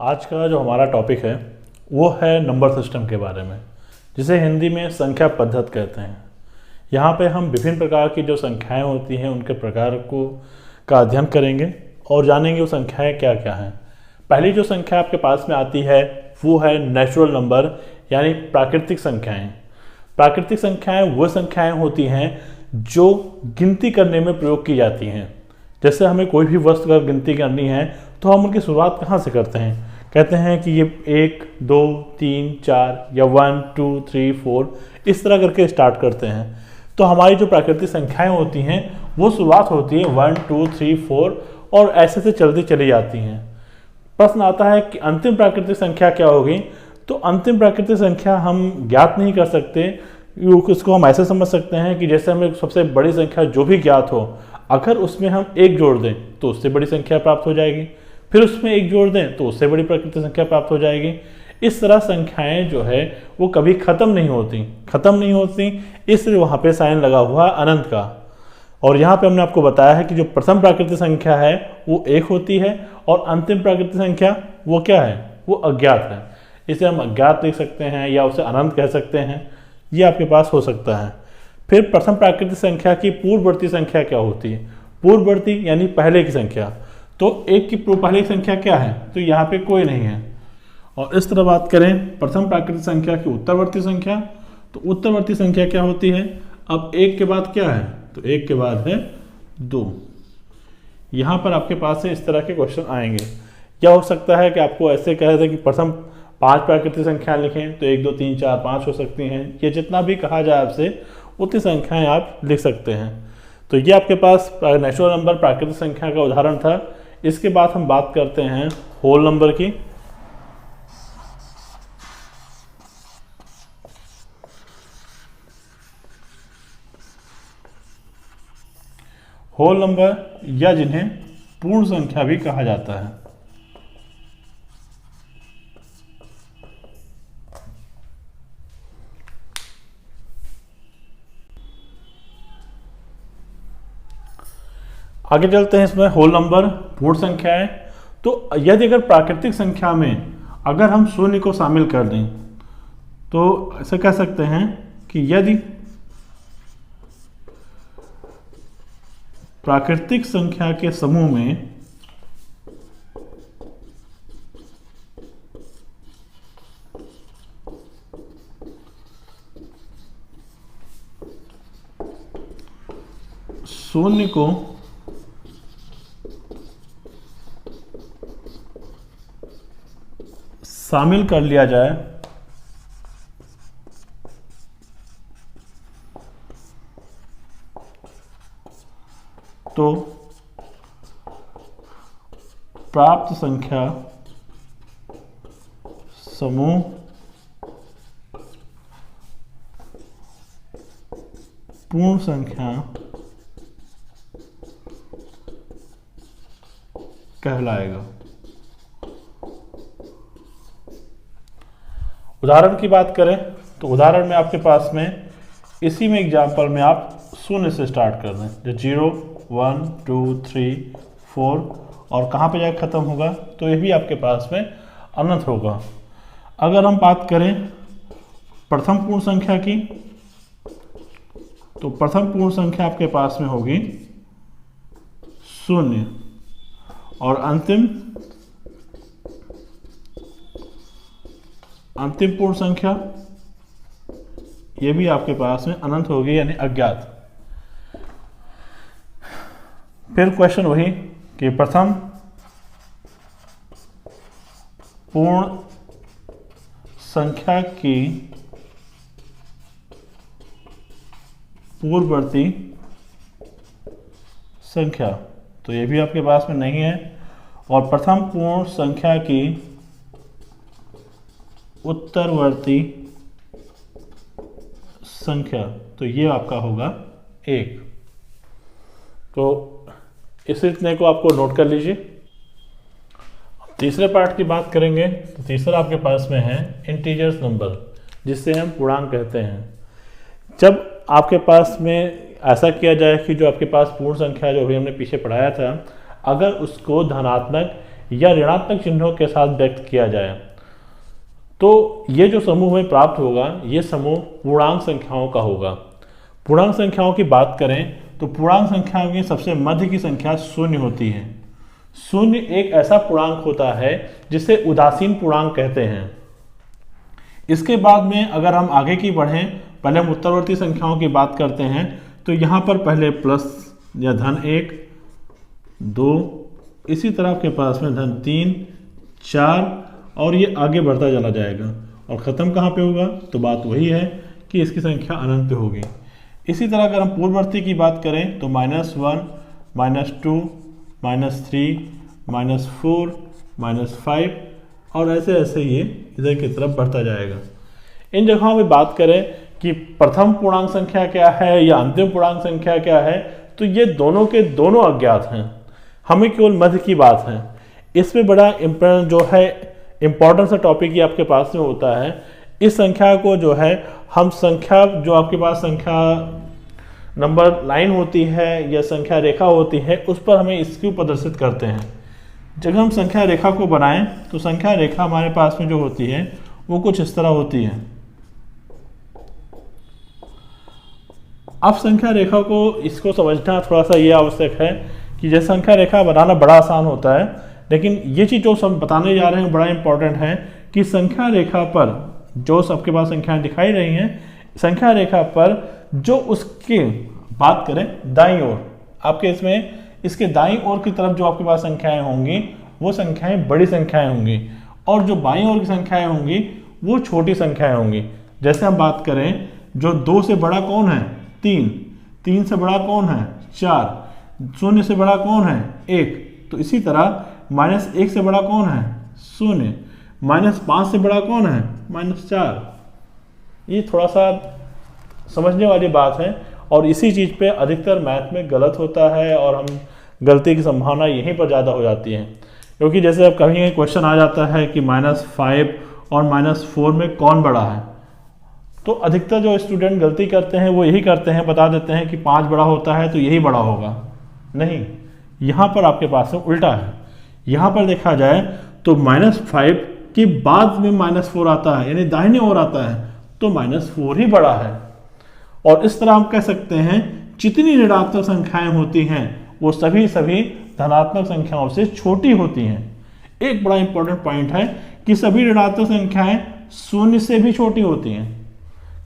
आज का जो हमारा टॉपिक है वो है नंबर सिस्टम के बारे में, जिसे हिंदी में संख्या पद्धति कहते हैं। यहाँ पे हम विभिन्न प्रकार की जो संख्याएं होती हैं उनके प्रकार को का अध्ययन करेंगे और जानेंगे वो संख्याएं क्या क्या हैं। पहली जो संख्या आपके पास में आती है वो है नेचुरल नंबर, यानी प्राकृतिक संख्याएं। प्राकृतिक संख्याएं वो संख्याएं होती हैं जो गिनती करने में प्रयोग की जाती हैं। जैसे हमें कोई भी वस्तु का गिनती करनी है तो हम उनकी शुरुआत कहाँ से करते हैं? कहते हैं कि ये 1, 2, 3, 4 या 1, 2, 3, 4 इस तरह करके स्टार्ट करते हैं। तो हमारी जो प्राकृतिक संख्याएं होती हैं वो शुरुआत होती है 1, 2, 3, 4 और ऐसे से चलती चली जाती हैं। प्रश्न आता है कि अंतिम प्राकृतिक संख्या क्या होगी? तो अंतिम प्राकृतिक संख्या हम ज्ञात नहीं कर सकते। इसको हम ऐसे समझ सकते हैं कि जैसे हमें सबसे बड़ी संख्या जो भी ज्ञात हो, अगर उसमें हम 1 जोड़ दें तो उससे बड़ी संख्या प्राप्त हो जाएगी, फिर उसमें 1 जोड़ दें तो उससे बड़ी प्राकृतिक संख्या प्राप्त हो जाएगी। इस तरह संख्याएं जो है वो कभी खत्म नहीं होती, इसलिए वहाँ पे साइन लगा हुआ है अनंत का। और यहाँ पे हमने आपको बताया है कि जो प्रथम प्राकृतिक संख्या है वो 1 होती है और अंतिम प्राकृतिक संख्या वो क्या है? वो अज्ञात है। इसे हम अज्ञात लिख सकते हैं या उसे अनंत कह सकते हैं, ये आपके पास हो सकता है। फिर प्रथम प्राकृतिक संख्या की पूर्ववर्ती संख्या क्या होती है? पूर्ववर्ती यानी पहले की संख्या। तो 1 की पहले की संख्या क्या है? तो यहाँ पे कोई नहीं है। और इस तरह बात करें प्रथम प्राकृतिक संख्या की उत्तरवर्ती संख्या, तो उत्तरवर्ती संख्या क्या होती है? अब 1 के बाद क्या है? तो 1 के बाद है 2। यहाँ पर आपके पास से इस तरह के क्वेश्चन आएंगे। क्या हो सकता है कि आपको ऐसे कह दें कि प्रथम 5 प्राकृतिक संख्या लिखें, तो 1, 2, 3, 4, 5 हो सकती हैं। ये जितना भी कहा जाए आपसे उतनी संख्याएं आप लिख सकते हैं। तो ये आपके पास नेचुरल नंबर प्राकृतिक संख्या का उदाहरण था। इसके बाद हम बात करते हैं होल नंबर की। होल नंबर या जिन्हें पूर्ण संख्या भी कहा जाता है। आगे चलते हैं, इसमें होल नंबर पूर्ण संख्या है। तो यदि अगर प्राकृतिक संख्या में अगर हम शून्य को शामिल कर दें तो ऐसे कह सकते हैं कि यदि प्राकृतिक संख्या के समूह में शून्य को शामिल कर लिया जाए तो प्राप्त संख्या समूह पूर्ण संख्या कहलाएगा। उदाहरण की बात करें तो उदाहरण में आपके पास में इसी में एग्जाम्पल में आप शून्य से स्टार्ट कर दें, जो 0, 1, 2, 3, 4 और कहाँ पे जाकर ख़त्म होगा? तो ये भी आपके पास में अनंत होगा। अगर हम बात करें प्रथम पूर्ण संख्या की, तो प्रथम पूर्ण संख्या आपके पास में होगी 0 और अंतिम पूर्ण संख्या ये भी आपके पास में अनंत होगी, यानी अज्ञात। फिर क्वेश्चन वही कि प्रथम पूर्ण संख्या की पूर्ववर्ती संख्या, तो ये भी आपके पास में नहीं है। और प्रथम पूर्ण संख्या की उत्तरवर्ती संख्या, तो ये आपका होगा 1। तो इस इतने को आपको नोट कर लीजिए। तीसरे पार्ट की बात करेंगे तो तीसरा आपके पास में है इंटीजर्स नंबर, जिससे हम पूर्णांक कहते हैं। जब आपके पास में ऐसा किया जाए कि जो आपके पास पूर्ण संख्या जो भी हमने पीछे पढ़ाया था, अगर उसको धनात्मक या ऋणात्मक चिन्हों के साथ व्यक्त किया जाए तो ये जो समूह हमें प्राप्त होगा ये समूह पूर्णांक संख्याओं का होगा। पूर्णांक संख्याओं की बात करें तो पूर्णांक संख्याओं की सबसे मध्य की संख्या शून्य होती है। शून्य एक ऐसा पूर्णांक होता है जिसे उदासीन पूर्णांक कहते हैं। इसके बाद में अगर हम आगे की बढ़ें, पहले हम उत्तरवर्ती संख्याओं की बात करते हैं तो यहाँ पर पहले प्लस या धन 1, 2, इसी तरह आपके पास में धन 3, 4 और ये आगे बढ़ता चला जाएगा और ख़त्म कहाँ पे होगा, तो बात वही है कि इसकी संख्या अनंत पे होगी। इसी तरह अगर हम पूर्ववर्ती की बात करें तो -1, -2, -3, -4, -5 और ऐसे ऐसे ये इधर की तरफ बढ़ता जाएगा। इन जगहों में बात करें कि प्रथम पूर्णांक संख्या क्या है या अंतिम पूर्णांक संख्या क्या है, तो ये दोनों के दोनों अज्ञात हैं, हमें केवल मध्य की बात है। इसमें बड़ा जो है इम्पोर्टेंट सा टॉपिक ये आपके पास में होता है। इस संख्या को जो है हम संख्या जो आपके पास संख्या नंबर लाइन होती है या संख्या रेखा होती है उस पर हमें इसको प्रदर्शित करते हैं। जब हम संख्या रेखा को बनाएं तो संख्या रेखा हमारे पास में जो होती है वो कुछ इस तरह होती है। अब संख्या रेखा को इसको समझना थोड़ा सा ये आवश्यक है कि जैसे संख्या रेखा बनाना बड़ा आसान होता है, लेकिन ये चीज़ जो सब बताने जा रहे हैं बड़ा इंपॉर्टेंट है कि संख्या रेखा पर जो सबके पास संख्याएं दिखाई रही हैं, संख्या रेखा पर जो उसकी बात करें दाईं ओर, आपके इसमें इसके दाईं ओर की तरफ जो आपके पास संख्याएं होंगी वो संख्याएं बड़ी संख्याएं होंगी और जो बाईं ओर की संख्याएं होंगी वो छोटी संख्याएं होंगी। जैसे हम बात करें जो 2 से बड़ा कौन है 3, 3 से बड़ा कौन है 4, 0 से बड़ा कौन है 1, तो इसी तरह -1 से बड़ा कौन है 0, -5 से बड़ा कौन है -4। ये थोड़ा सा समझने वाली बात है और इसी चीज़ पे अधिकतर मैथ में गलत होता है और हम गलती की संभावना यहीं पर ज़्यादा हो जाती है। क्योंकि जैसे अब कभी क्वेश्चन आ जाता है कि -5 और -4 में कौन बड़ा है, तो अधिकतर जो स्टूडेंट गलती करते हैं वो यही करते हैं, बता देते हैं कि 5 बड़ा होता है तो यही बड़ा होगा। नहीं, यहाँ पर आपके पास में उल्टा है। यहाँ पर देखा जाए तो -5 के बाद में -4 आता है, यानी दाहिने ओर आता है, तो -4 ही बड़ा है। और इस तरह हम कह सकते हैं जितनी ऋणात्मक संख्याएं होती हैं वो सभी धनात्मक संख्याओं से छोटी होती हैं। एक बड़ा इंपॉर्टेंट पॉइंट है कि सभी ऋणात्मक संख्याएं 0 से भी छोटी होती हैं।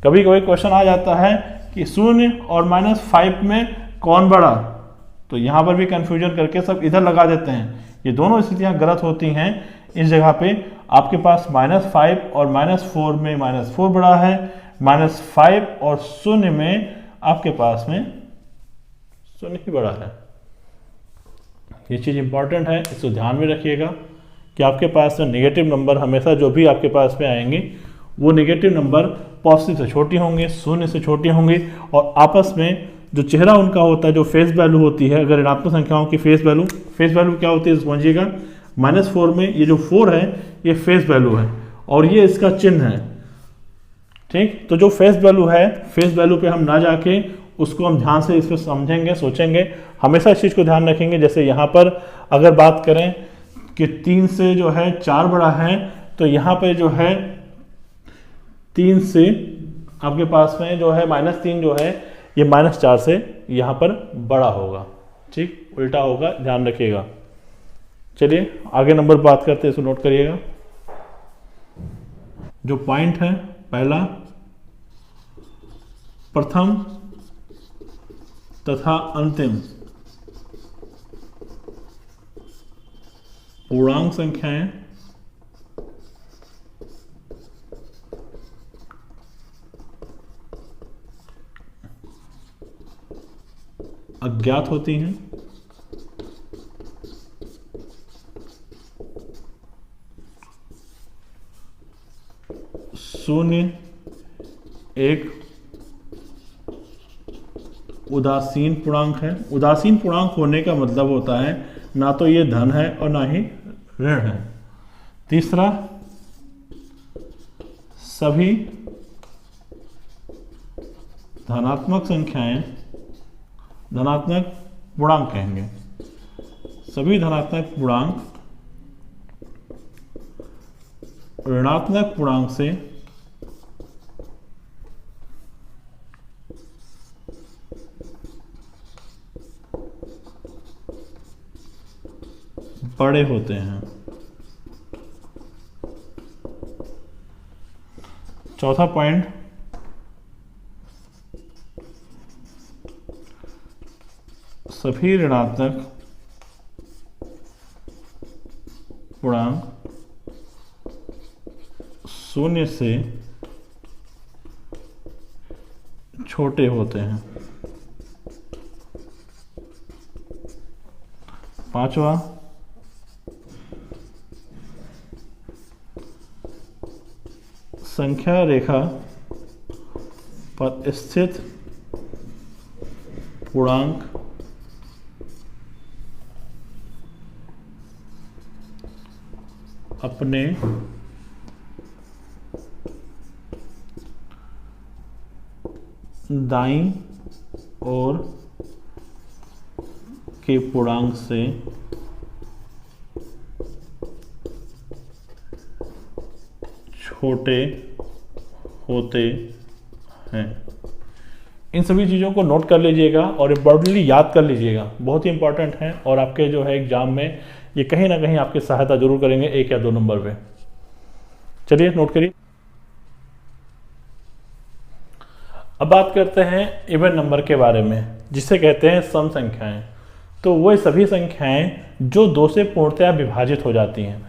कभी कभी क्वेश्चन आ जाता है कि 0 और -5 में कौन बड़ा, तो यहाँ पर भी कंफ्यूजन करके सब इधर लगा देते हैं। ये दोनों स्थितियाँ गलत होती हैं। इस जगह पे आपके पास -5 और -4 में -4 बड़ा है, -5 और 0 में आपके पास में 0 ही बड़ा है। ये चीज़ इंपॉर्टेंट है, इसको ध्यान में रखिएगा कि आपके पास में नेगेटिव नंबर हमेशा जो भी आपके पास में आएंगे वो नेगेटिव नंबर पॉजिटिव से छोटी होंगे, 0 से छोटी होंगी और आपस में जो चेहरा उनका होता है, जो फेस वैल्यू होती है, अगर ऋणात्मक संख्याओं की फेस वैल्यू क्या होती है समझिएगा। -4 में ये जो 4 है ये फेस वैल्यू है और ये इसका चिन्ह है, ठीक। तो जो फेस वैल्यू है, फेस वैल्यू पे हम ना जाके उसको हम ध्यान से इस पर समझेंगे, सोचेंगे, हमेशा इस चीज़ को ध्यान रखेंगे। जैसे यहाँ पर अगर बात करें कि 3 से जो है 4 बड़ा है, तो यहाँ पे जो है 3 से आपके पास में जो है -3 जो है ये -4 से यहाँ पर बड़ा होगा, ठीक, उल्टा होगा, ध्यान रखिएगा। चलिए आगे नंबर बात करते हैं, इसको नोट करिएगा। जो पॉइंट है पहला, प्रथम तथा अंतिम पूर्णांक संख्याएं अज्ञात होती हैं। शून्य एक उदासीन पूर्णांक है। उदासीन पूर्णांक होने का मतलब होता है ना तो ये धन है और ना ही ऋण है। तीसरा, सभी धनात्मक संख्याएं, धनात्मक पूर्णांक कहेंगे, सभी धनात्मक पूर्णांक ऋणात्मक पूर्णांक से बड़े होते हैं। चौथा पॉइंट, सभी ऋणात्मक पूर्णांक शून्य से छोटे होते हैं। पांचवा, संख्या रेखा पर स्थित पूर्णांक अपने दाईं ओर के पूर्णांक से छोटे होते हैं। इन सभी चीज़ों को नोट कर लीजिएगा और इम्पोर्टेंटली याद कर लीजिएगा, बहुत ही इंपॉर्टेंट है और आपके जो है एग्जाम में ये कहीं ना कहीं आपकी सहायता जरूर करेंगे 1 या 2 नंबर पे। चलिए नोट करिए। अब बात करते हैं इवन नंबर के बारे में, जिसे कहते हैं सम संख्याएं। तो वो सभी संख्याएं जो 2 से पूर्णतया विभाजित हो जाती हैं।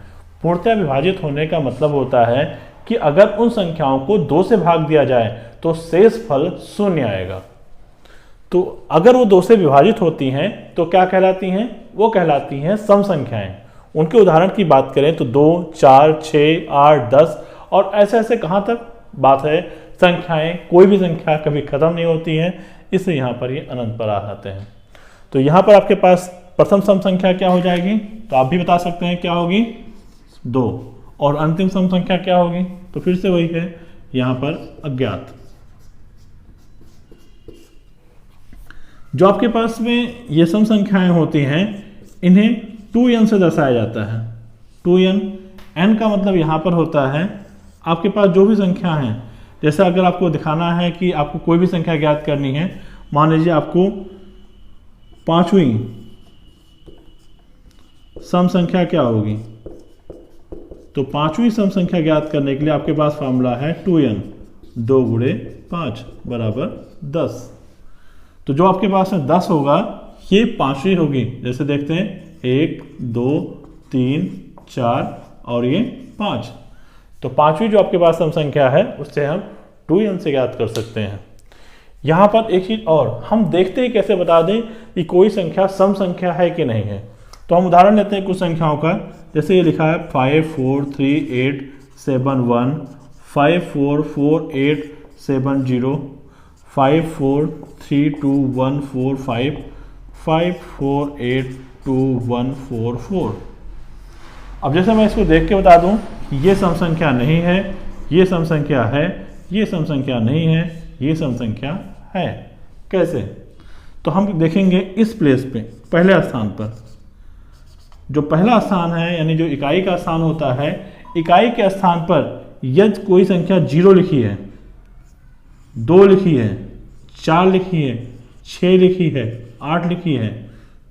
पूर्णतया विभाजित होने का मतलब होता है कि अगर उन संख्याओं को 2 से भाग दिया जाए तो शेष फल 0 आएगा। तो अगर वो 2 से विभाजित होती हैं तो क्या कहलाती हैं? वो कहलाती हैं सम संख्याएं। उनके उदाहरण की बात करें तो 2, 4, 6, 8, 10 और ऐसे ऐसे कहाँ तक बात है। संख्याएं, कोई भी संख्या कभी खत्म नहीं होती है, इसलिए यहाँ पर ये अनंत पर आ जाते हैं। तो यहाँ पर आपके पास प्रथम सम संख्या क्या हो जाएगी? तो आप भी बता सकते हैं क्या होगी? 2। और अंतिम सम संख्या क्या होगी? तो फिर से वही है, यहाँ पर अज्ञात। जो आपके पास में ये सम संख्याएं होती हैं, इन्हें 2n से दर्शाया जाता है। 2n, n का मतलब यहाँ पर होता है आपके पास जो भी संख्या है। जैसे अगर आपको दिखाना है कि आपको कोई भी संख्या ज्ञात करनी है, मान लीजिए आपको 5वीं सम संख्या क्या होगी? तो 5वीं सम संख्या ज्ञात करने के लिए आपके पास फॉर्मूला है 2n, 2 गुणे 5 बराबर 10। तो जो आपके पास में 10 होगा ये 5वीं होगी। जैसे देखते हैं 1, 2, 3, 4 और ये 5। तो 5वीं जो आपके पास सम संख्या है उससे हम 2n से ज्ञात कर सकते हैं। यहाँ पर एक चीज और, हम देखते हैं कैसे बता दें कि कोई संख्या सम संख्या है कि नहीं है। तो हम उदाहरण लेते हैं कुछ संख्याओं का। जैसे ये लिखा है 5, 4, 3, 8, 7, 1, 5, 4, 4, 8, 7, 0, 5, 4, 3, 2, 1, 4, 5, 5, 4, 8, 2, 1, 4, 4। अब जैसे मैं इसको देख के बता दूं, ये सम संख्या नहीं है, ये सम संख्या है, ये सम संख्या नहीं है, ये सम संख्या है। कैसे? तो हम देखेंगे इस प्लेस पे, पहले स्थान पर। जो पहला स्थान है यानी जो इकाई का स्थान होता है, इकाई के स्थान पर यदि कोई संख्या 0 लिखी है, 2 लिखी है, 4 लिखी है, 6 लिखी है, 8 लिखी है,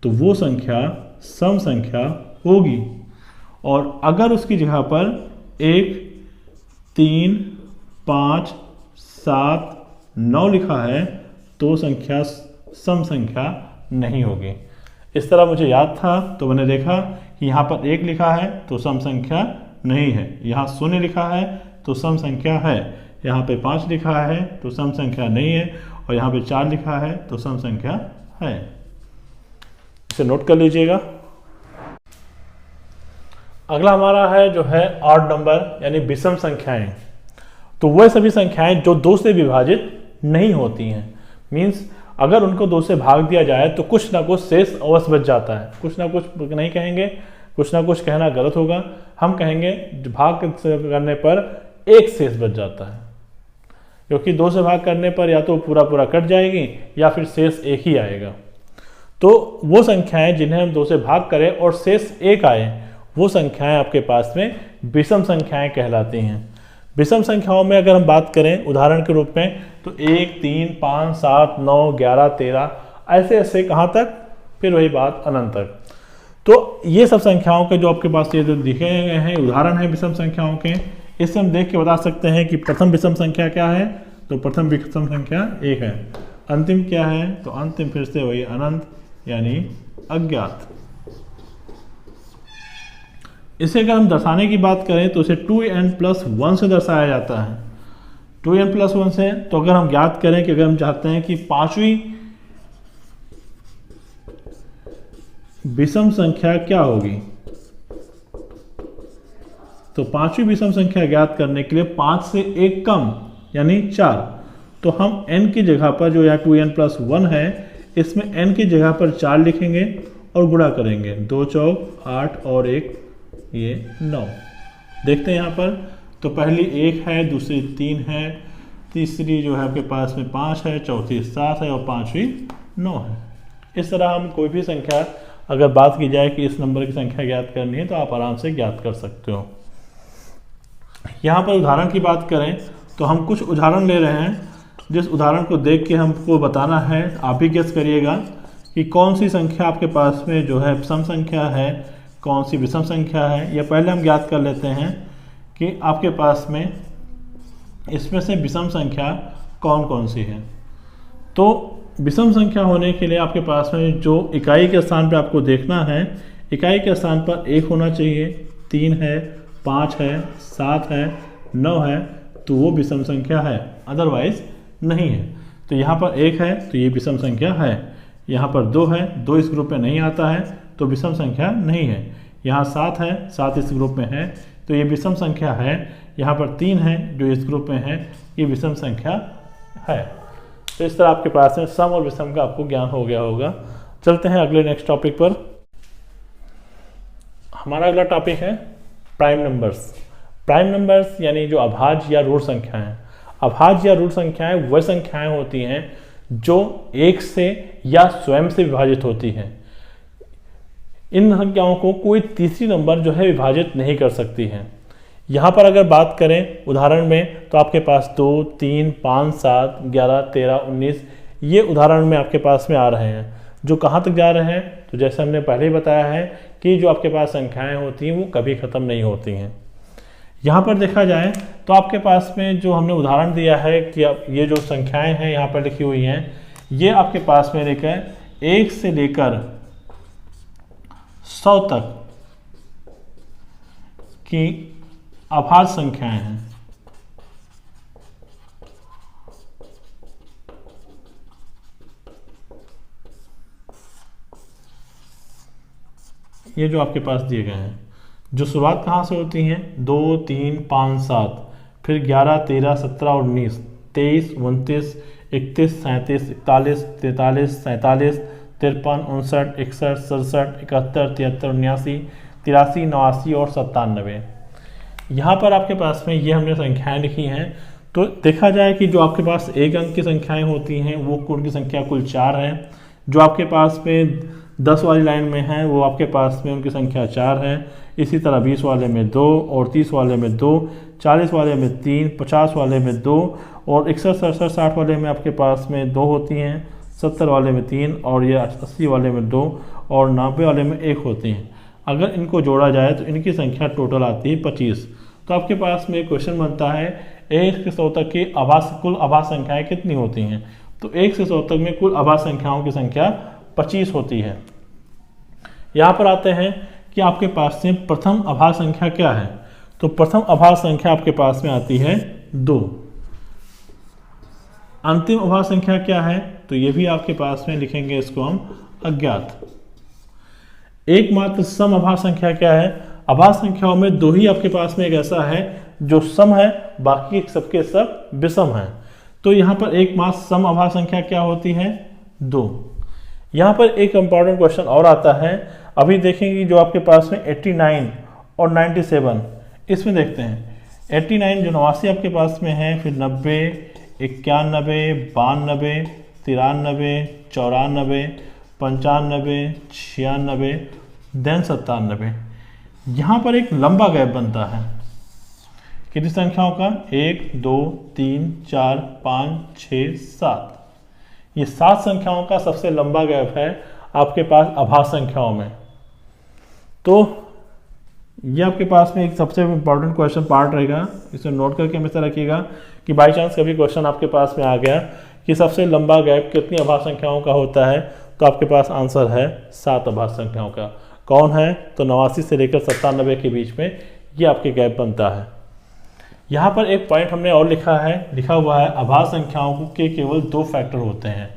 तो वो संख्या सम संख्या होगी। और अगर उसकी जगह पर 1, 3, 5, 7, 9 लिखा है तो संख्या सम संख्या नहीं होगी। इस तरह मुझे याद था तो मैंने देखा कि यहाँ पर 1 लिखा है तो सम संख्या नहीं है, यहाँ 0 लिखा है तो सम संख्या है, यहाँ पे 5 लिखा है तो सम संख्या नहीं है, और यहाँ पे 4 लिखा है तो सम संख्या है। इसे नोट कर लीजिएगा। अगला हमारा है जो है ऑड नंबर यानी विषम संख्याएं। तो वह सभी संख्याएं जो 2 से विभाजित नहीं होती हैं। मीन्स अगर उनको 2 से भाग दिया जाए तो कुछ ना कुछ शेष अवश्य बच जाता है। कुछ ना कुछ नहीं कहेंगे, कुछ ना कुछ कहना गलत होगा। हम कहेंगे भाग करने पर 1 शेष बच जाता है, क्योंकि 2 से भाग करने पर या तो पूरा पूरा कट जाएगी या फिर शेष 1 ही आएगा। तो वो संख्याएं जिन्हें हम 2 से भाग करें और शेष 1 आए, वो संख्याएं आपके पास में विषम संख्याएं कहलाती हैं। विषम संख्याओं में अगर हम बात करें उदाहरण के रूप में, तो 1, 3, 5, 7, 9, 11, 13 ऐसे ऐसे कहाँ तक, फिर वही बात अनंत तक। तो ये सब संख्याओं के जो आपके पास ये जो दिखे गए हैं उदाहरण है विषम संख्याओं के, इससे हम देख के बता सकते हैं कि प्रथम विषम संख्या क्या है, तो प्रथम विषम संख्या 1 है। अंतिम क्या है, तो अंतिम फिर से वही अनंत यानी अज्ञात। इसे अगर हम दर्शाने की बात करें तो इसे 2n+1 से दर्शाया जाता है। 2n+1 से, तो अगर हम ज्ञात करें कि अगर हम चाहते हैं कि पांचवी विषम संख्या क्या होगी, तो पांचवी विषम संख्या ज्ञात करने के लिए 5 से 1 कम यानी 4, तो हम n की जगह पर जो यहाँ 2n+1 है इसमें n की जगह पर 4 लिखेंगे और गुणा करेंगे। 2 चौक 8 और 1 ये 9। देखते हैं यहाँ पर, तो पहली 1 है, दूसरी 3 है, तीसरी जो है आपके पास में 5 है, चौथी 7 है और पांचवी 9 है। इस तरह हम कोई भी संख्या अगर बात की जाए कि इस नंबर की संख्या ज्ञात करनी है तो आप आराम से ज्ञात कर सकते हो। यहाँ पर उदाहरण की बात करें तो हम कुछ उदाहरण ले रहे हैं, जिस उदाहरण को देख के हमको बताना है, आप ही गेस करिएगा कि कौन सी संख्या आपके पास में जो है सम संख्या है, कौन सी विषम संख्या है। या पहले हम ज्ञात कर लेते हैं कि आपके पास में इसमें से विषम संख्या कौन कौन सी है। तो विषम संख्या होने के लिए आपके पास में जो इकाई के स्थान पे आपको देखना है, इकाई के स्थान पर 1 होना चाहिए, 3 है, 5 है, 7 है, 9 है, तो वो विषम संख्या है, अदरवाइज नहीं है। तो यहाँ पर 1 है तो ये विषम संख्या है, यहाँ पर 2 है, 2 इस ग्रुप में नहीं आता है तो विषम संख्या नहीं है। यहाँ 7 है, 7 इस ग्रुप में है तो ये विषम संख्या है। यहाँ पर 3 है जो इस ग्रुप में है, ये विषम संख्या है। तो इस तरह आपके पास में सम और विषम का आपको ज्ञान हो गया होगा। चलते हैं अगले नेक्स्ट टॉपिक पर। हमारा अगला टॉपिक है प्राइम नंबर्स। प्राइम नंबर्स यानी जो अभाज्य या ऋण संख्याएं। अभाज्य या ऋण संख्याएं वह संख्याएं होती हैं जो 1 से या स्वयं से विभाजित होती हैं। इन संख्याओं को कोई तीसरी नंबर जो है विभाजित नहीं कर सकती है। यहाँ पर अगर बात करें उदाहरण में तो आपके पास 2, 3, 5, 7, 11, 13, 19 ये उदाहरण में आपके पास में आ रहे हैं। जो कहाँ तक जा रहे हैं, तो जैसे हमने पहले ही बताया है कि जो आपके पास संख्याएं होती हैं वो कभी ख़त्म नहीं होती हैं। यहाँ पर देखा जाए तो आपके पास में जो हमने उदाहरण दिया है कि ये जो संख्याएं हैं यहाँ पर लिखी हुई हैं, ये आपके पास में लेकर 1 से लेकर 100 तक की अभाज्य संख्याएं हैं। ये जो आपके पास दिए गए हैं, जो शुरुआत कहाँ से होती हैं, 2, 3, 5, 7, फिर 11, 13, 17 और 19, 23, 29, 31, 37, 41, 43, 47, 53, 59, 61, 67, 71, 73, 79, 83, 89 और 97। यहाँ पर आपके पास में ये हमने संख्याएं लिखी हैं। तो देखा जाए कि जो आपके पास 1 अंक की संख्याएं होती हैं वो उनकी संख्या कुल 4 है। जो आपके पास में 10 वाली लाइन में है वो आपके पास में उनकी संख्या 4 है। इसी तरह 20 वाले में 2 और 30 वाले में 2, 40 वाले में 3, 50 वाले में 2 और 61, 67, 60 वाले में आपके पास में 2 होती हैं, 70 वाले में 3 और ये 80 वाले में 2 और 90 वाले में 1 होती हैं। अगर इनको जोड़ा जाए तो इनकी संख्या टोटल आती है 25। तो आपके पास में एक क्वेश्चन बनता है 1 से 100 तक की कुल अभाज्य संख्याएं कितनी होती हैं। तो 1 से 100 तक में कुल अभाज्य संख्याओं की संख्या 25 होती है। यहाँ पर आते हैं कि आपके पास से प्रथम अभाज्य संख्या क्या है। तो प्रथम अभाज्य संख्या आपके पास में आती है 2। अंतिम अभाज्य संख्या क्या है, तो ये भी आपके पास में लिखेंगे, इसको हम अज्ञात। एकमात्र सम अभाज्य संख्या क्या है, अभाज्य संख्याओं में 2 ही आपके पास में एक ऐसा है जो सम है, बाकी सबके सब विषम है। तो यहाँ पर एकमात्र सम अभाज्य संख्या क्या होती है, 2। यहाँ पर एक इंपॉर्टेंट क्वेश्चन और आता है, अभी देखेंगे जो आपके पास में 89 और 97, इसमें देखते हैं 89 जो 89 आपके पास में है, फिर 90, 91, 92, 93, 94, 95, 96, देन 97। यहाँ पर एक लंबा गैप बनता है कितनी संख्याओं का, 1 2 3 4 5 6 7, ये 7 संख्याओं का सबसे लंबा गैप है आपके पास अभाज्य संख्याओं में। तो ये आपके पास में एक सबसे इंपॉर्टेंट क्वेश्चन पार्ट रहेगा, इसे नोट करके हमेशा रखिएगा कि बाई चांस कभी क्वेश्चन आपके पास में आ गया कि सबसे लंबा गैप कितनी अभाज्य संख्याओं का होता है, तो आपके पास आंसर है 7 अभाज्य संख्याओं का। कौन है, तो 89 से लेकर 97 के बीच में ये आपके गैप बनता है। यहाँ पर एक पॉइंट हमने और लिखा हुआ है अभाज्य संख्याओं के केवल 2 फैक्टर होते हैं।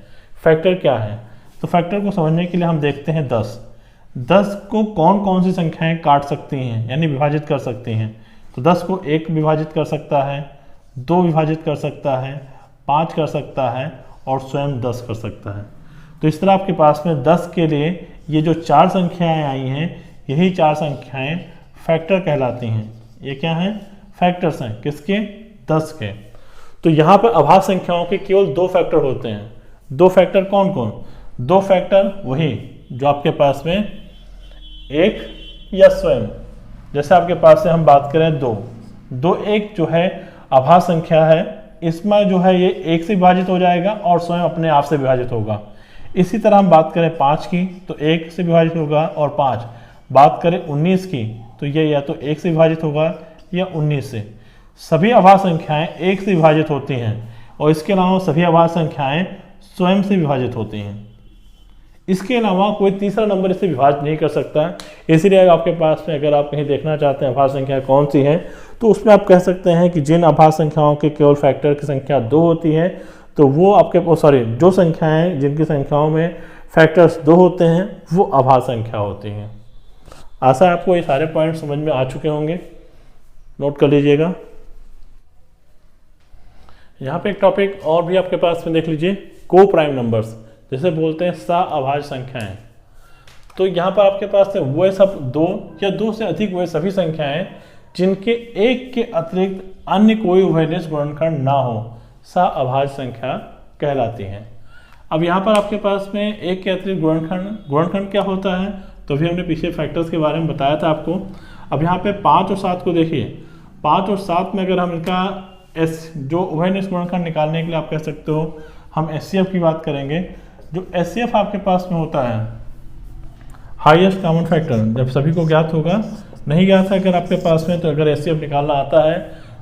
फैक्टर क्या है, तो फैक्टर को समझने के लिए हम देखते हैं 10 को कौन कौन सी संख्याएं काट सकती हैं यानी विभाजित कर सकती हैं। तो 10 को 1 विभाजित कर सकता है, 2 विभाजित कर सकता है, 5 कर सकता है और स्वयं 10 कर सकता है। तो इस तरह आपके पास में 10 के लिए ये जो 4 संख्याएं आई हैं, यही 4 संख्याएं फैक्टर कहलाती हैं। ये क्या हैं, फैक्टर्स हैं, किसके, 10 के। तो यहाँ पर अभाज्य संख्याओं के केवल 2 फैक्टर होते हैं। 2 फैक्टर कौन कौन, 2 फैक्टर वही जो आपके पास में 1 या स्वयं, जैसे आपके पास से हम बात करें 2 1 जो है अभाज्य संख्या है, इसमें जो है ये 1 से विभाजित हो जाएगा और स्वयं अपने आप से विभाजित होगा। इसी तरह हम बात करें 5 की तो 1 से विभाजित होगा और 5, बात करें 19 की तो ये या तो 1 से विभाजित होगा या 19 से। सभी अभाज्य संख्याएं 1 से विभाजित होती हैं और इसके अलावा सभी अभाज्य संख्याएं स्वयं से विभाजित होती हैं। इसके अलावा कोई तीसरा नंबर इससे विभाजित नहीं कर सकता है। इसलिए आपके पास में अगर आप कहीं देखना चाहते हैं अभाज्य संख्या कौन सी है, तो उसमें आप कह सकते हैं कि जिन अभाज्य संख्याओं के केवल फैक्टर की संख्या 2 होती है, तो वो आपके जो संख्याएं जिनकी संख्याओं में फैक्टर्स 2 होते हैं वो अभाज्य संख्या होती हैं। आशा है आपको ये सारे पॉइंट समझ में आ चुके होंगे, नोट कर लीजिएगा। यहाँ पे एक टॉपिक और भी आपके पास में देख लीजिए, को प्राइम नंबर्स, जैसे बोलते हैं सअभाज्य संख्याएं। तो यहाँ पर आपके पास है वो सब 2 या 2 से अधिक वो सभी संख्याएं जिनके 1 के अतिरिक्त अन्य कोई उभयनिष्ठ गुणनखंड ना हो, सअभाज्य संख्या कहलाती हैं। अब यहाँ पर आपके पास में 1 के अतिरिक्त गुणनखंड क्या होता है, तो अभी हमने पीछे फैक्टर्स के बारे में बताया था आपको। अब यहाँ पे 5 और 7 को देखिए, 5 और 7 में अगर हम इनका जो उभयनिष्ठ गुणनखंड निकालने के लिए आप कह सकते हो हम HCF की बात करेंगे। जो HCF आपके पास में होता है हाईएस्ट कॉमन फैक्टर, जब सभी को ज्ञात होगा, नहीं ज्ञात है अगर आपके पास में, तो अगर HCF निकालना आता है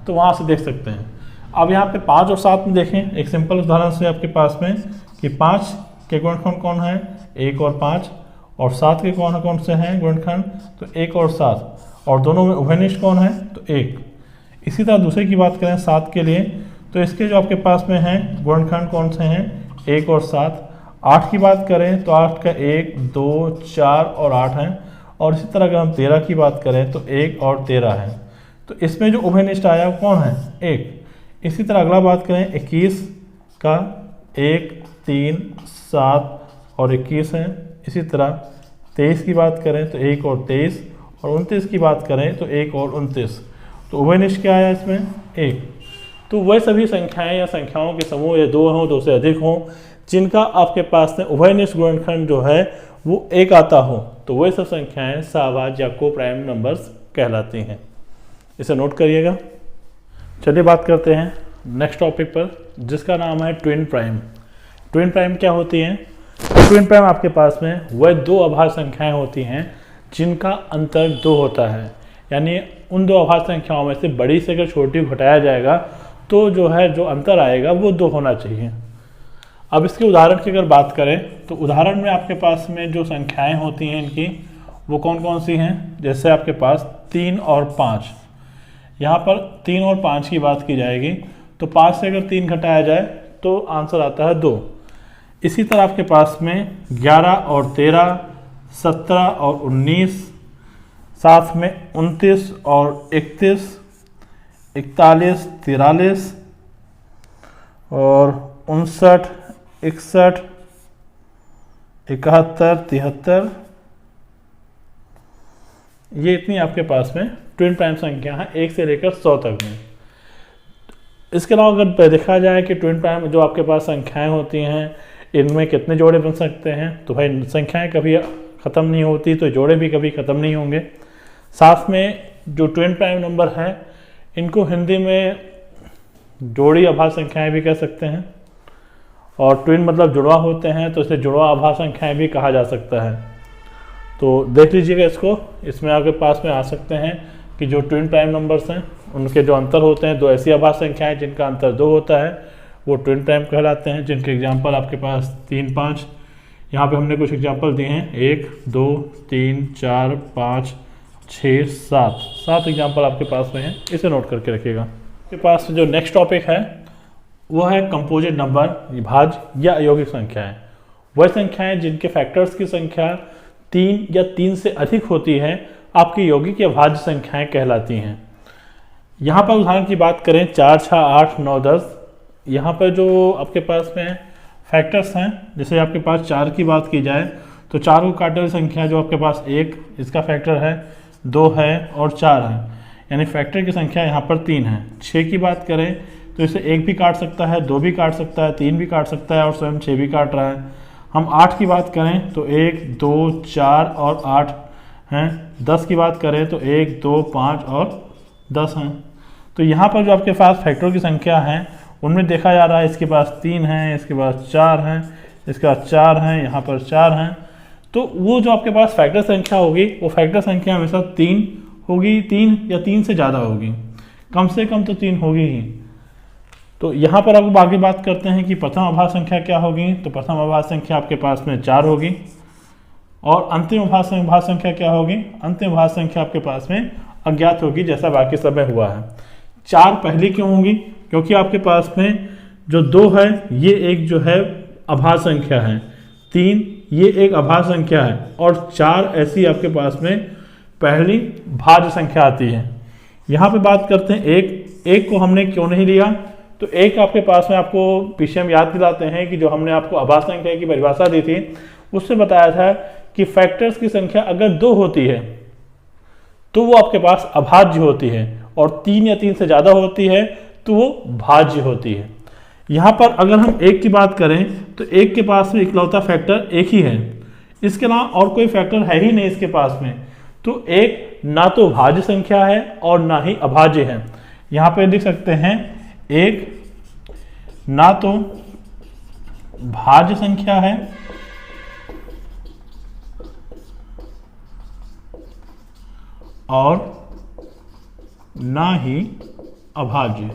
तो वहाँ से देख सकते हैं। अब यहाँ पे 5 और 7 में देखें, एक सिंपल उदाहरण से आपके पास में कि 5 के गुणनखंड कौन है, 1 और 5, और 7 के कौन से हैं गुणनखंड, तो 1 और 7, और दोनों में उभयनिष्ठ कौन है, तो 1। इसी तरह दूसरे की बात करें 7 के लिए, तो इसके जो आपके पास में हैं गुणनखंड कौन से हैं, 1 और 7। 8 की बात करें तो 8 का 1 2 4 और 8 हैं, और इसी तरह अगर हम 13 की बात करें तो 1 और 13 है। तो इसमें जो उभयनिष्ठ आया वो कौन है, 1। इसी तरह अगला बात करें 21 का 1 3 7 और 21 है। इसी तरह 23 की बात करें तो 1 और 23, और 29 की बात करें तो 1 और 29। तो उभयनिष्ठ क्या आया इसमें, 1। तो वह सभी संख्याएं या संख्याओं के समूह या 2 हों, 2 से अधिक हों, जिनका आपके पास में उभयनिष्ठ गुणनखंड जो है वो 1 आता हो, तो वह सब संख्याएं सहभाज्य या को प्राइम नंबर्स कहलाती हैं। इसे नोट करिएगा। चलिए बात करते हैं नेक्स्ट टॉपिक पर, जिसका नाम है ट्विन प्राइम। ट्विन प्राइम क्या होती हैं, ट्विन प्राइम आपके पास में वह 2 अभाज्य संख्याएं होती हैं जिनका अंतर 2 होता है, यानी उन 2 अभाज्य संख्याओं में से बड़ी से अगर छोटी घटाया जाएगा तो जो अंतर आएगा वो 2 होना चाहिए। अब इसके उदाहरण की अगर बात करें तो उदाहरण में आपके पास में जो संख्याएं होती हैं इनकी वो कौन कौन सी हैं, जैसे आपके पास 3 और 5। यहाँ पर 3 और 5 की बात की जाएगी तो 5 से अगर 3 घटाया जाए तो आंसर आता है 2। इसी तरह आपके पास में 11 और 13, 17 और 19, साथ में 29 और 31, 41 43 और 59 61 71 73, ये इतनी आपके पास में ट्विन प्राइम संख्या है 1 से लेकर 100 तक में। इसके अलावा अगर देखा जाए कि ट्विन प्राइम जो आपके पास संख्याएं होती हैं इनमें कितने जोड़े बन सकते हैं, तो भाई संख्याएं कभी ख़त्म नहीं होती तो जोड़े भी कभी ख़त्म नहीं होंगे। साथ में जो ट्विन प्राइम नंबर है इनको हिंदी में जोड़ी आभाज्य संख्याएं भी कह सकते हैं, और ट्विन मतलब जुड़वा होते हैं तो इसे जुड़वा आभाज्य संख्याएं भी कहा जा सकता है। तो देख लीजिएगा इसको, इसमें आपके पास में आ सकते हैं कि जो ट्विन प्राइम नंबर्स हैं उनके जो अंतर होते हैं, दो ऐसी आभाज्य संख्याएं जिनका अंतर 2 होता है वो ट्विन प्राइम कहलाते हैं, जिनके एग्जाम्पल आपके पास 3, 5, यहाँ पे हमने कुछ एग्जाम्पल दिए हैं 1, 2, 3, 4, 5, 6, 7 एग्जाम्पल आपके पास में हैं, इसे नोट करके रखिएगा। आपके पास जो नेक्स्ट टॉपिक है वो है कंपोजिट नंबर, भाज्य या अयौगिक संख्याएं। वह संख्याएं जिनके फैक्टर्स की संख्या 3 या 3 से अधिक होती है आपकी यौगिक या भाज्य संख्याएं कहलाती हैं। यहाँ पर उदाहरण की बात करें 4, 6, 8, 9, 10, यहाँ पर जो आपके पास में फैक्टर्स हैं, जैसे आपके पास 4 की बात की जाए तो 4 को काटने वाली संख्या जो आपके पास 1 इसका फैक्टर है, 2 है और 4 है, यानी फैक्टर की संख्या यहाँ पर 3 है। 6 की बात करें तो इसे 1 भी काट सकता है, 2 भी काट सकता है, 3 भी काट सकता है और स्वयं 6 भी काट रहा है। हम 8 की बात करें तो 1, 2, 4 और 8 हैं। 10 की बात करें तो 1, 2, 5 और 10 हैं। तो यहाँ पर जो आपके पास फैक्टरों की संख्या है उनमें देखा जा रहा है इसके पास 3 हैं, इसके पास 4 हैं, इसके पास 4 हैं, यहाँ पर 4 हैं। तो वो जो आपके पास फैक्टर संख्या होगी वो फैक्टर संख्या हमेशा 3 होगी, 3 या 3 से ज़्यादा होगी, कम से कम तो 3 होगी ही। तो यहाँ पर अब आगे बात करते हैं कि प्रथम आभाज्य संख्या क्या होगी। तो प्रथम आभाज्य संख्या आपके पास में 4 होगी, और अंतिम आभाज्य संख्या क्या होगी? अंतिम आभाज्य संख्या आपके पास में अज्ञात होगी, जैसा बाकी सब में हुआ है। 4 पहली क्यों होगी? क्योंकि आपके पास में जो 2 है ये एक जो है अभाज्य संख्या है, 3 ये एक अभाज्य संख्या है, और 4 ऐसी आपके पास में पहली भाज्य संख्या आती है। यहाँ पे बात करते हैं एक को हमने क्यों नहीं लिया? तो एक आपके पास में आपको पीछे हम याद दिलाते हैं कि जो हमने आपको आभाज्य संख्या की परिभाषा दी थी उससे बताया था कि फैक्टर्स की संख्या अगर 2 होती है तो वो आपके पास अभाज्य होती है, और 3 या 3 से ज़्यादा होती है तो वो भाज्य होती है। यहाँ पर अगर हम 1 की बात करें तो 1 के पास में इकलौता फैक्टर 1 ही है, इसके अलावा और कोई फैक्टर है ही नहीं इसके पास में। तो 1 ना तो भाज्य संख्या है और ना ही अभाज्य है। यहाँ पे लिख सकते हैं 1 ना तो भाज्य संख्या है और ना ही अभाज्य।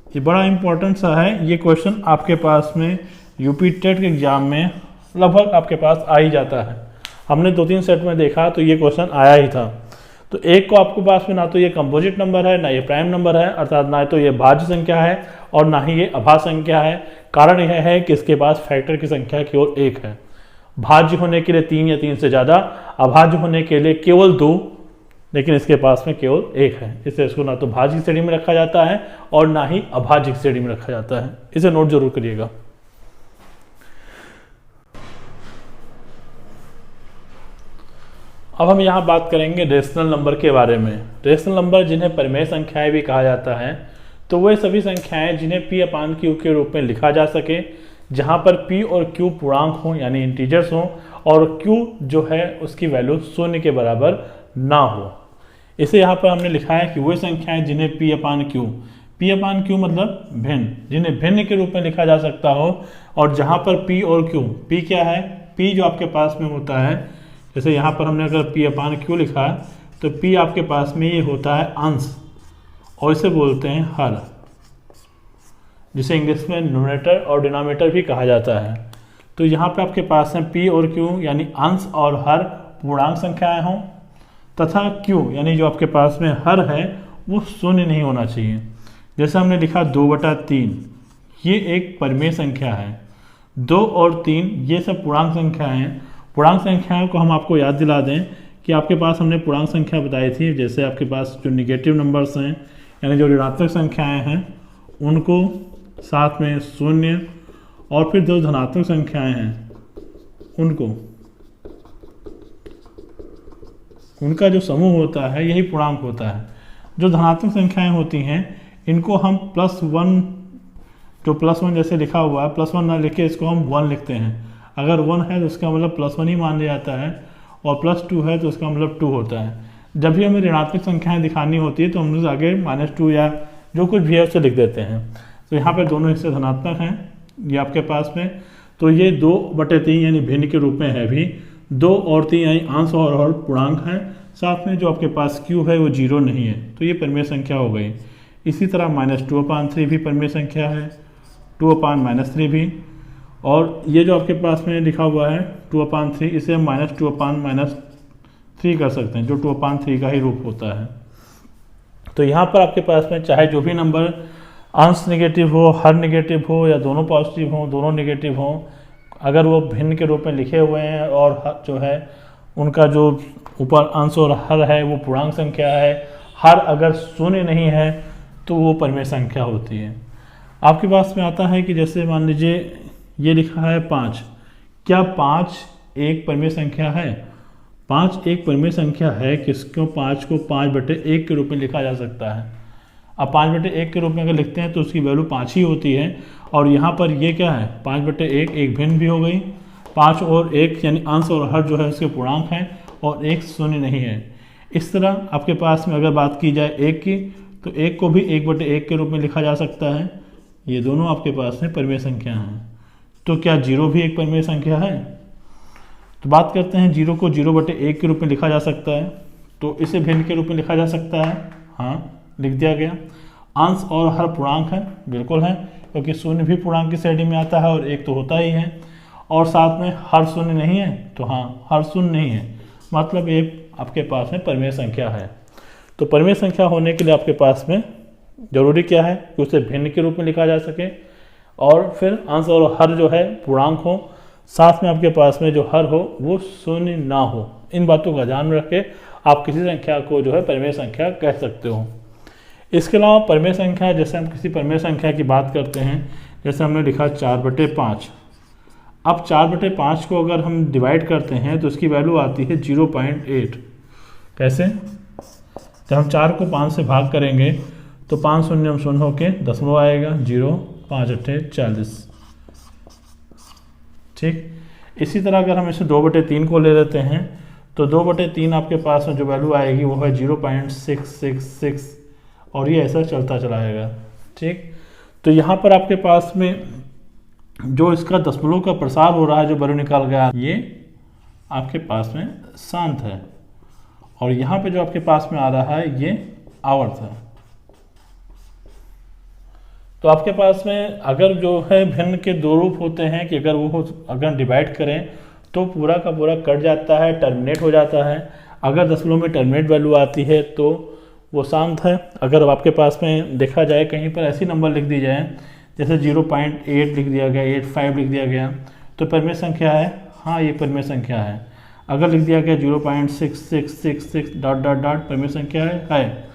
ये बड़ा इंपॉर्टेंट सा है, ये क्वेश्चन आपके पास में यूपी टेट के एग्जाम में लगभग आपके पास आ ही जाता है। हमने 2-3 सेट में देखा तो ये क्वेश्चन आया ही था। तो 1 को आपके पास में ना तो ये कंपोजिट नंबर है, ना ये प्राइम नंबर है, अर्थात ना तो ये भाज्य संख्या है और ना ही ये अभाज्य संख्या है। कारण यह है कि इसके पास फैक्टर की संख्या केवल 1 है। भाज्य होने के लिए 3 या 3 से ज़्यादा, अभाज्य होने के लिए केवल 2, लेकिन इसके पास में केवल 1 है। इसलिए इसको ना तो भाज्य की श्रेणी में रखा जाता है और ना ही अभाज्य की श्रेणी में रखा जाता है। इसे नोट जरूर करिएगा। अब हम यहाँ बात करेंगे रेशनल नंबर के बारे में। रेशनल नंबर जिन्हें परिमेय संख्याएं भी कहा जाता है, तो वे सभी संख्याएं जिन्हें p/q के रूप में लिखा जा सके, जहाँ पर p और q पूर्णांक हों यानी इंटीजर्स हों, और q जो है उसकी वैल्यू 0 के बराबर ना हो। इसे यहाँ पर हमने लिखा है कि वे संख्याएं जिन्हें p/q मतलब भिन्न, जिन्हें भिन्न के रूप में लिखा जा सकता हो, और जहाँ पर p और q, p क्या है? p जो आपके पास में होता है, जैसे यहाँ पर हमने अगर p/q लिखा है तो p आपके पास में ये होता है अंश, और इसे बोलते हैं हर, जिसे इंग्लिश में न्यूमरेटर और डिनोमिनेटर भी कहा जाता है। तो यहाँ पे आपके पास में p और q यानी अंश और हर पूर्णांक संख्याएं हों, तथा q यानी जो आपके पास में हर है वो 0 नहीं होना चाहिए। जैसे हमने लिखा 2/3, ये एक परिमेय संख्या है। 2 और 3 ये सब पूर्णांक संख्याएं हैं। पूर्णांक संख्याओं को हम आपको याद दिला दें कि आपके पास हमने पूर्णांक संख्या बताई थी, जैसे आपके पास जो निगेटिव नंबर्स हैं यानी जो ऋणात्मक संख्याएं हैं उनको, साथ में 0, और फिर जो धनात्मक संख्याएं हैं उनको, उनका जो समूह होता है यही पूर्णांक होता है। जो धनात्मक संख्याएं होती हैं इनको हम +1, जो +1 जैसे लिखा हुआ है, +1 ना लिख के इसको हम 1 लिखते हैं। अगर 1 है तो उसका मतलब +1 ही मान लिया जाता है, और +2 है तो इसका मतलब 2 होता है। जब भी हमें ऋणात्मक संख्याएं दिखानी होती है तो हम लोग आगे -2 या जो कुछ भी है उसे लिख देते हैं। तो यहाँ पर दोनों हिस्से धनात्मक हैं ये आपके पास में, तो ये 2/3 यानी भिन्न के रूप में है भी, 2 और 3 यानी अंश और पूर्णांक हैं, साथ में जो आपके पास q है वो 0 नहीं है, तो ये परिमेय संख्या हो गई। इसी तरह -2/3 भी परिमेय संख्या है, 2/-3 भी, और ये जो आपके पास में लिखा हुआ है 2/3 इसे हम -2/-3 कर सकते हैं, जो 2/3 का ही रूप होता है। तो यहाँ पर आपके पास में चाहे जो भी नंबर अंश नेगेटिव हो, हर नेगेटिव हो, या दोनों पॉजिटिव हो, दोनों नेगेटिव हो, अगर वो भिन्न के रूप में लिखे हुए हैं और जो है उनका जो ऊपर अंश और हर है वो पूर्णांक संख्या है, हर अगर शून्य नहीं है तो वो परिमेय संख्या होती है। आपके पास में आता है कि जैसे मान लीजिए ये लिखा है 5, क्या 5 एक परिमेय संख्या है? 5 एक परिमेय संख्या है, किसको 5 को 5/1 के रूप में लिखा जा सकता है। अब 5/1 के रूप में अगर लिखते हैं तो उसकी वैल्यू 5 ही होती है, और यहाँ पर ये क्या है 5/1 एक भिन्न भी हो गई, 5 और 1 यानी अंश और हर जो है उसके पूर्णांक हैं, और 1 शून्य नहीं है। इस तरह आपके पास में अगर बात की जाए 1 की, तो 1 को भी 1/1 के रूप में लिखा जा सकता है। ये दोनों आपके पास में परिमेय संख्या हैं। तो क्या 0 भी एक परिमेय संख्या है? तो बात करते हैं 0 को 0/1 के रूप में लिखा जा सकता है, तो इसे भिन्न के रूप में लिखा जा सकता है, हाँ लिख दिया गया। अंश और हर पूर्णांक है, बिल्कुल है, क्योंकि शून्य भी पूर्णांक की श्रेणी में आता है और 1 तो होता ही है, और साथ में हर शून्य नहीं है, तो हाँ हर शून्य नहीं है, मतलब ये आपके पास में परिमेय संख्या है। तो परिमेय संख्या होने के लिए आपके पास में जरूरी क्या है कि उसे भिन्न के रूप में लिखा जा सके, और फिर अंश और हर जो है पूर्णांक हो, साथ में आपके पास में जो हर हो वो शून्य ना हो। इन बातों का ध्यान में रख के आप किसी संख्या को जो है परिमेय संख्या कह सकते हो। इसके अलावा परिमेय संख्या, जैसे हम किसी परिमेय संख्या की बात करते हैं, जैसे हमने लिखा 4/5। अब 4/5 को अगर हम डिवाइड करते हैं तो उसकी वैल्यू आती है 0.8। कैसे? जब हम 4 को 5 से भाग करेंगे तो 5 शून्य शून्य होके दशमलव आएगा, 0, 5 8 40। ठीक, इसी तरह अगर हम इसे 2/3 को ले लेते हैं तो 2/3 आपके पास में जो वैल्यू आएगी वो है 0.666, और ये ऐसा चलता चला जाएगा। ठीक, तो यहाँ पर आपके पास में जो इसका दशमलव का प्रसार हो रहा है, जो वैल्यू निकाल गया, ये आपके पास में शांत है, और यहाँ पे जो आपके पास में आ रहा है ये आवर्त है। तो आपके पास में अगर जो है भिन्न के दो रूप होते हैं कि अगर डिवाइड करें तो पूरा का पूरा कट जाता है, टर्मिनेट हो जाता है। अगर दशमलव में टर्मिनेट वैल्यू आती है तो वो शांत है। अगर आपके पास में देखा जाए कहीं पर ऐसी नंबर लिख दी जाए, जैसे 0.8 लिख दिया गया, 85 लिख दिया गया, तो परिमेय संख्या है, हाँ ये परिमेय संख्या है। अगर लिख दिया गया 0.6666 ... परिमेय संख्या है।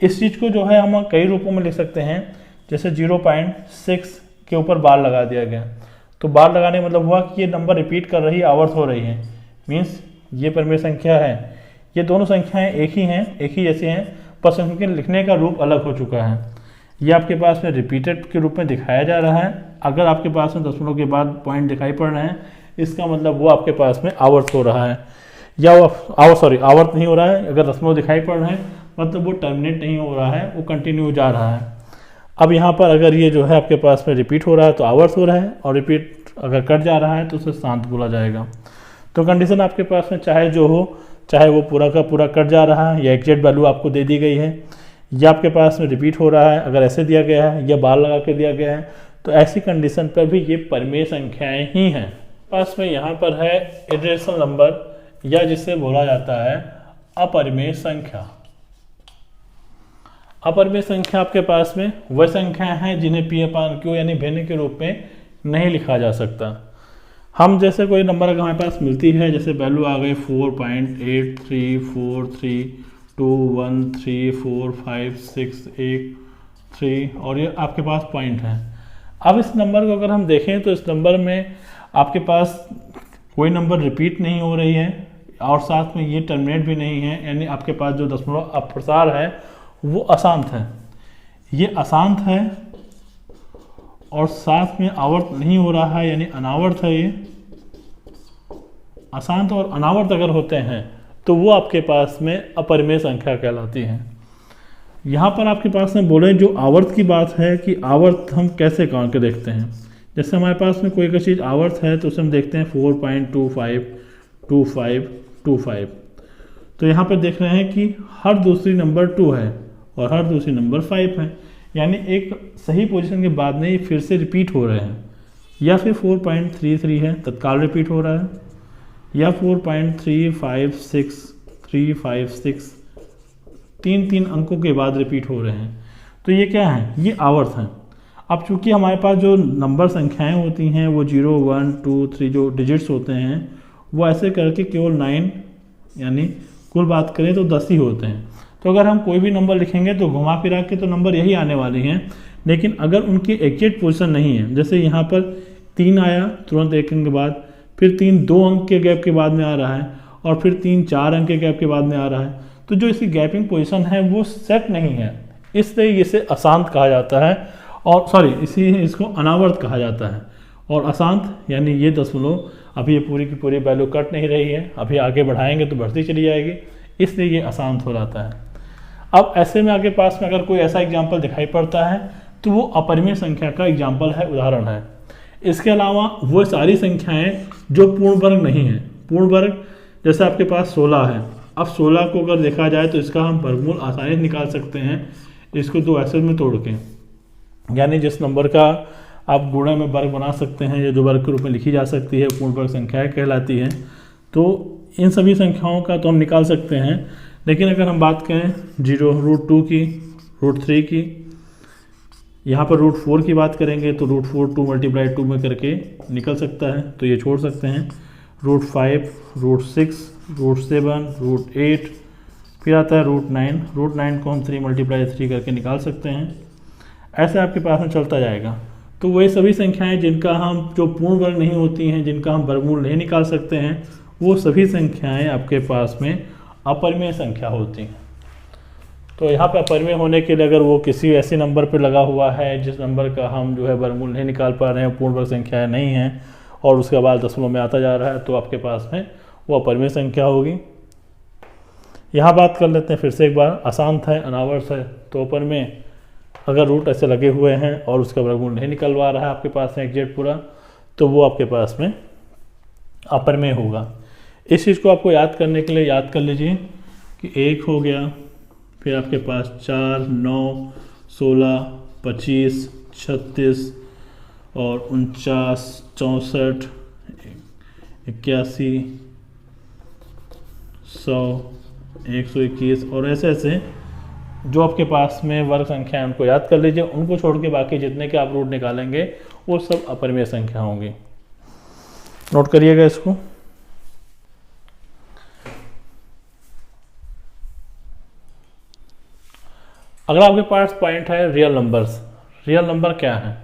इस चीज़ को जो है हम कई रूपों में लिख सकते हैं, जैसे 0.6 के ऊपर बार लगा दिया गया, तो बार लगाने का मतलब हुआ कि ये नंबर रिपीट कर रही है, आवर्त हो रही है, मीन्स ये परिमेय संख्या है। ये दोनों संख्याएं एक ही हैं, एक ही जैसी हैं, पर इनके लिखने का रूप अलग हो चुका है। ये आपके पास में रिपीटेड के रूप में दिखाया जा रहा है। अगर आपके पास में दशमलव के बाद पॉइंट दिखाई पड़ रहे हैं, इसका मतलब वो आपके पास में आवर्त हो रहा है, या वो आवर्त नहीं हो रहा है। अगर दशमलव दिखाई पड़ रहे हैं मतलब वो टर्मिनेट नहीं हो रहा है, वो कंटिन्यू जा रहा है। अब यहाँ पर अगर ये जो है आपके पास में रिपीट हो रहा है तो आवर्त हो रहा है, और रिपीट अगर कट जा रहा है तो उसे शांत बोला जाएगा। तो कंडीशन आपके पास में चाहे जो हो, चाहे वो पूरा का पूरा कट जा रहा है या एग्जैक्ट वैल्यू आपको दे दी गई है, या आपके पास में रिपीट हो रहा है, अगर ऐसे दिया गया है या बार लगा के दिया गया है, तो ऐसी कंडीशन पर भी ये परिमेय संख्याएं ही हैं। पास में यहाँ पर है इरेशनल नंबर, या जिसे बोला जाता है अपरिमेय संख्या। अपरिमेय संख्या आपके पास में वह संख्याएं हैं जिन्हें P/Q यानी भिन्न के रूप में नहीं लिखा जा सकता। हम जैसे कोई नंबर अगर हमारे पास मिलती है, जैसे वैल्यू आ गई 4.834321345683 और ये आपके पास पॉइंट है। अब इस नंबर को अगर हम देखें तो इस नंबर में आपके पास कोई नंबर रिपीट नहीं हो रही है, और साथ में ये टर्मिनेट भी नहीं है, यानी आपके पास जो दशमलव अपप्रसार है वो अशांत है। ये अशांत है और साथ में आवर्त नहीं हो रहा है, यानी अनावर्त है। ये अशांत और अनावर्त अगर होते हैं तो वो आपके पास में अपरिमेय संख्या कहलाती है। यहाँ पर आपके पास में बोले जो आवर्त की बात है कि आवर्त हम कैसे काउंट के देखते हैं। जैसे हमारे पास में कोई चीज़ आवर्त है तो उसे हम देखते हैं 4.252525। तो यहाँ पर देख रहे हैं कि हर दूसरी नंबर 2 है और हर दूसरी नंबर 5 है, यानी एक सही पोजीशन के बाद में ये फिर से रिपीट हो रहे हैं। या फिर 4.33 है, तत्काल रिपीट हो रहा है, या 4.356356 तीन अंकों के बाद रिपीट हो रहे हैं। तो ये क्या है, ये आवर्त हैं। अब चूंकि हमारे पास जो नंबर संख्याएं होती हैं वो 0 1 2 3 जो डिजिट्स होते हैं वो ऐसे करके केवल 9 यानी कुल बात करें तो 10 ही होते हैं। तो अगर हम कोई भी नंबर लिखेंगे तो घुमा फिरा के तो नंबर यही आने वाले हैं, लेकिन अगर उनकी एग्जैक्ट पोजीशन नहीं है, जैसे यहाँ पर 3 आया तुरंत एक अंक के बाद, फिर 3 2 अंक के गैप के बाद में आ रहा है, और फिर 3 4 अंक के गैप के बाद में आ रहा है, तो जो इसकी गैपिंग पोजीशन है वो सेट नहीं है, इसलिए इसे अशांत कहा जाता है। और इसको अनावर्त कहा जाता है। और अशांत यानी ये दशमलव अभी ये पूरी की पूरी वैल्यू कट नहीं रही है, अभी आगे बढ़ाएंगे तो बढ़ती चली जाएगी, इसलिए ये अशांत हो जाता है। अब ऐसे में आपके पास में अगर कोई ऐसा एग्जाम्पल दिखाई पड़ता है तो वो अपरिमेय संख्या का एग्जाम्पल है, उदाहरण है। इसके अलावा वो सारी संख्याएं जो पूर्ण वर्ग नहीं है, पूर्ण वर्ग जैसे आपके पास 16 है। अब 16 को अगर देखा जाए तो इसका हम वर्गमूल आसानी से निकाल सकते हैं, इसको 2 ऐसे में तोड़ के, यानी जिस नंबर का आप गुणा में वर्ग बना सकते हैं या जो वर्ग के रूप में लिखी जा सकती है पूर्ण वर्ग संख्याएं कहलाती है। तो इन सभी संख्याओं का तो हम निकाल सकते हैं, लेकिन अगर हम बात करें 0 √2 की, √3 की, यहाँ पर √4 की बात करेंगे तो √4 2 × 2 में करके निकल सकता है, तो ये छोड़ सकते हैं। √5 √6 √7 √8 फिर आता है √9, √9 को हम 3 × 3 करके निकाल सकते हैं। ऐसे आपके पास में चलता जाएगा। तो वही सभी संख्याएं जिनका हम जो पूर्ण वर्ग नहीं होती हैं, जिनका हम वर्गमूल नहीं निकाल सकते हैं, वो सभी संख्याएं आपके पास में अपरिमेय संख्या होती हैं। तो यहाँ पे अपरिमेय होने के लिए अगर वो किसी ऐसे नंबर पर लगा हुआ है जिस नंबर का हम जो है वर्गमूल नहीं निकाल पा रहे हैं, पूर्ण वर्ग संख्याएँ नहीं हैं, और उसके बाद दशमलव में आता जा रहा है, तो आपके पास में वो अपरिमेय संख्या होगी। यहाँ बात कर लेते हैं फिर से एक बार, अशांत है, अनावर्त है, तो अपरिमेय अगर रूट ऐसे लगे हुए हैं और उसका वर्गमूल नहीं निकलवा रहा है आपके पास में एग्जैक्ट पूरा, तो वो आपके पास में अपरिमेय होगा। इस चीज़ को आपको याद करने के लिए याद कर लीजिए कि 1 हो गया, फिर आपके पास 4 9 16 25 36 और 49 64 81 100 121 और ऐसे ऐसे जो आपके पास में वर्ग संख्या है उनको याद कर लीजिए। उनको छोड़ के बाकी जितने के आप रूट निकालेंगे वो सब अपरिमेय संख्या होंगी। नोट करिएगा इसको। अगला आपके पास पॉइंट है रियल नंबर्स। रियल नंबर क्या है?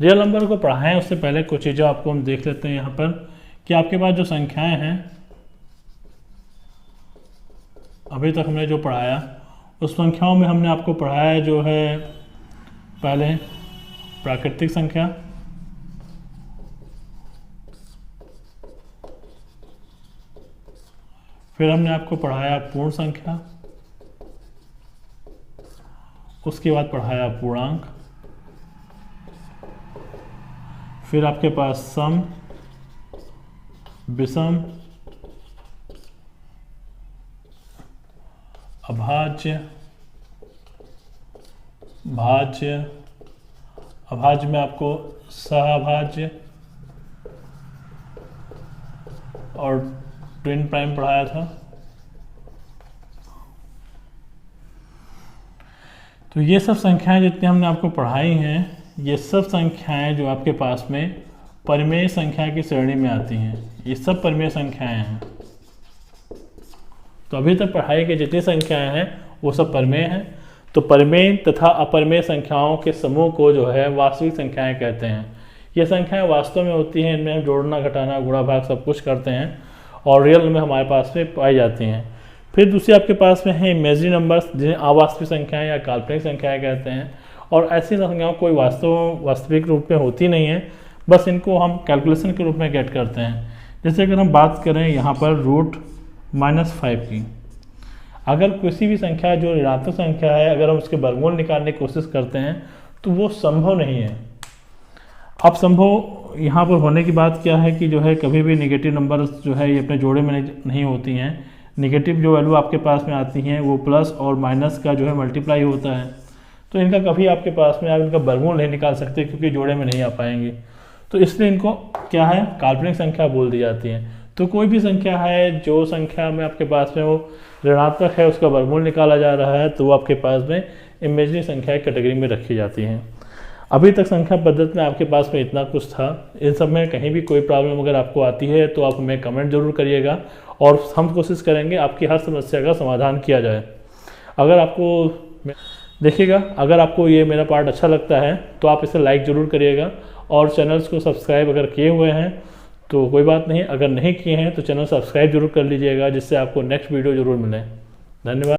रियल नंबर को पढ़ाएं उससे पहले कुछ चीज़ें आपको हम देख लेते हैं यहाँ पर कि आपके पास जो संख्याएं हैं अभी तक हमने जो पढ़ाया उस संख्याओं में हमने आपको पढ़ाया जो है पहले प्राकृतिक संख्या, फिर हमने आपको पढ़ाया पूर्ण संख्या, उसके बाद पढ़ाया पूर्णांक, फिर आपके पास सम, विषम, अभाज्य, भाज्य, अभाज्य में आपको सहअभाज्य और ट्विन प्राइम पढ़ाया था। तो ये सब संख्याएं जितनी हमने आपको पढ़ाई हैं, ये सब संख्याएं जो आपके पास में परिमेय संख्या की श्रेणी में आती हैं, ये सब परिमेय संख्याएं हैं। तो अभी तक पढ़ाई की जितनी संख्याएं हैं वो सब परिमेय हैं। तो परिमेय तथा अपरिमेय संख्याओं के समूह को जो है वास्तविक संख्याएं कहते हैं। ये संख्याएं वास्तव में होती हैं, इनमें हम जोड़ना घटाना गुणा भाग सब कुछ करते हैं और रियल में हमारे पास में पाई जाती हैं। फिर दूसरी आपके पास में है इमेजिनरी नंबर्स, जिन्हें अवास्तविक संख्याएं या काल्पनिक संख्याएं कहते हैं। और ऐसी संख्याओं कोई वास्तविक रूप में होती नहीं है, बस इनको हम कैलकुलेशन के रूप में गेट करते हैं। जैसे अगर हम बात करें यहाँ पर √-5 की, अगर किसी भी संख्या जो ऋणात्मक संख्या है अगर हम उसके वर्गमूल निकालने की कोशिश करते हैं तो वो संभव नहीं है। अब संभव यहाँ पर होने की बात क्या है कि जो है कभी भी नेगेटिव नंबर जो है ये अपने जोड़े में नहीं होती हैं। नेगेटिव जो वैल्यू आपके पास में आती हैं वो प्लस और माइनस का जो है मल्टीप्लाई होता है, तो इनका कभी आपके पास में आप इनका वर्गमूल नहीं निकाल सकते क्योंकि जोड़े में नहीं आ पाएंगे। तो इसलिए इनको क्या है, काल्पनिक संख्या बोल दी जाती है। तो कोई भी संख्या है जो संख्या में आपके पास में वो ऋणात्मक है उसका वर्गमूल निकाला जा रहा है तो वो आपके पास में इमेजिनरी संख्या कैटेगरी में रखी जाती हैं। अभी तक संख्या पद्धति में आपके पास में इतना कुछ था। इन सब में कहीं भी कोई प्रॉब्लम अगर आपको आती है तो आप हमें कमेंट जरूर करिएगा और हम कोशिश करेंगे आपकी हर समस्या का समाधान किया जाए। अगर आपको देखिएगा, अगर आपको ये मेरा पार्ट अच्छा लगता है तो आप इसे लाइक ज़रूर करिएगा और चैनल्स को सब्सक्राइब अगर किए हुए हैं तो कोई बात नहीं, अगर नहीं किए हैं तो चैनल सब्सक्राइब जरूर कर लीजिएगा जिससे आपको नेक्स्ट वीडियो ज़रूर मिले। धन्यवाद।